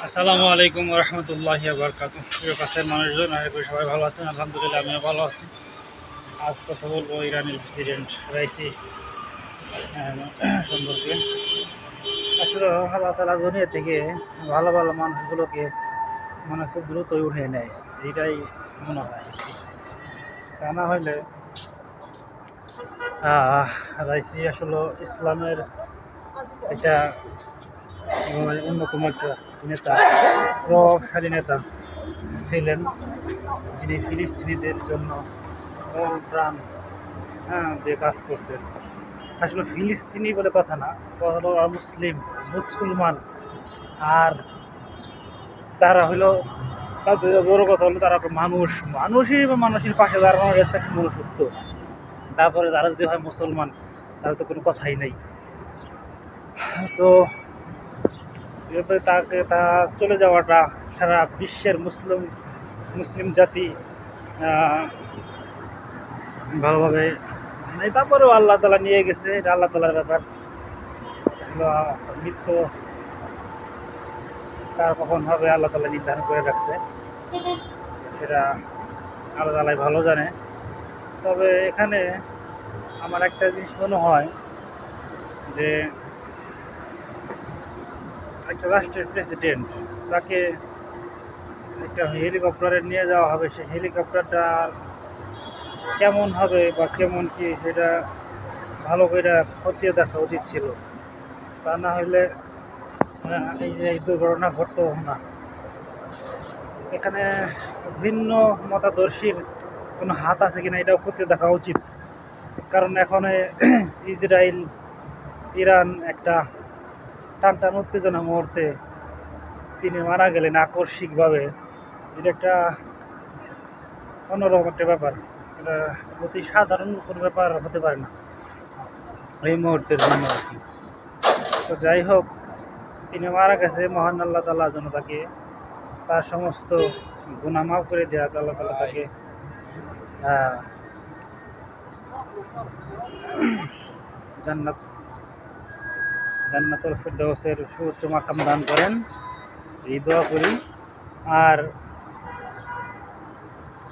আসসালামু আলাইকুম রহমতুল্লাহি বারকাতুহু। প্রিয় কাছের মানুষজন, আশা করি সবাই ভালো আছেন। আলহামদুলিল্লাহ আমিও ভালো আছি। আজ কথা বলবো ইরানের প্রেসিডেন্ট রাইসি সম্পর্কে। আসলে আল্লাহ তাআলা দুনিয়া থেকে ভালো ভালো মানুষগুলোকে মানে খুব দ্রুতই উঠিয়ে নেয়, এটাই মনে হয়। তা না হলে রাইসি আসলে ইসলামের একটা অন্যতম একটা নেতা, প্রভাবশালী নেতা ছিলেন, যিনি ফিলিস্তিনিদের জন্য মন প্রাণ দিয়ে কাজ করতেন। আসলে ফিলিস্তিনি বলে কথা না, কথা হলো মুসলমান। আর তারা হলো, তাদের বড় কথা হলো তারা মানুষই বা মানুষের পাশে দাঁড়ানোর একটা মনুষ্যত্ব। তারপরে তারা যদি হয় মুসলমান, তাহলে তো কোনো কথাই নেই। তো এভাবে তা চলে যাওয়াটা সারা বিশ্বের মুসলিম জাতি ভালোভাবে নেই। তারপরেও আল্লাহ তালা নিয়ে গেছে, এটা আল্লাহ তালার ব্যাপার। মৃত্যু কার কখন হবে আল্লাহ তালা নির্ধারণ করে রাখছে, সেটা আল্লাহ তালাই ভালো জানে। তবে এখানে আমার একটা জিনিস মনে হয় যে একটা রাষ্ট্রের প্রেসিডেন্ট, তাকে একটা হেলিকপ্টারে নিয়ে যাওয়া হবে, সেই হেলিকপ্টারটা কেমন হবে বা কেমন কি, সেটা ভালো করে খতিয়ে দেখা উচিত ছিল। তা না হলে এই যে এই দুর্ঘটনা ঘটতো না। এখানে ভিন্ন মতাদর্শীর কোনো হাত আছে কিনা এটাও খতিয়ে দেখা উচিত। কারণ এখন ইসরায়েল ইরান একটা টানটান উত্তেজনা মুহূর্তে তিনি মারা গেলেন আকস্মিকভাবে। এটা একটা অন্যরকম একটা ব্যাপার, এটা অতি সাধারণ কোনো ব্যাপার হতে পারে না এই মুহূর্তের জন্য আর কি। তো যাই হোক, তিনি মারা গেছে, মহান আল্লাহ তাআলা যেন তাকে তার সমস্ত গুনাহ মাফ করে দেয়া, আল্লাহ তাআলা তাকে জান্নাত জান্নাতুল ফিরদাউসের সুউচ্চ মাকাম দান করেন, এই দোয়া করি। আর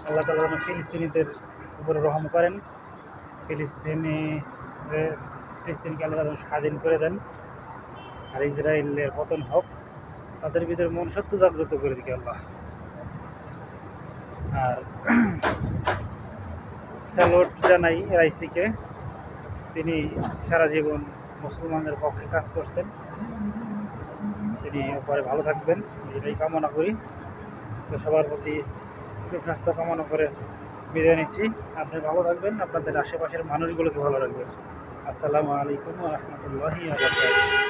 আল্লাহ তাআলা যেন ফিলিস্তিনিদের উপরে রহম করেন, ফিলিস্তিনকে আল্লাহ যেন স্বাধীন করে দেন, আর ইসরায়েলের পতন হোক, তাদের ভিতরে মন সত্য জাগ্রত করে দিকে আল্লাহ। আর স্যালুট জানাই রাইসিকে, তিনি সারা জীবন মুসলমানদের পক্ষে কাজ করছেন, তিনি পরে ভালো থাকবেন এটাই কামনা করি। তো সবার প্রতি সুস্বাস্থ্য কামনা করে বিদায় নিচ্ছি। আপনি ভালো থাকবেন, আপনাদের আশেপাশের মানুষগুলোকে ভালো রাখবেন। আসসালামু আলাইকুম ওয়া রাহমাতুল্লাহি ওয়া বারাকাতুহু।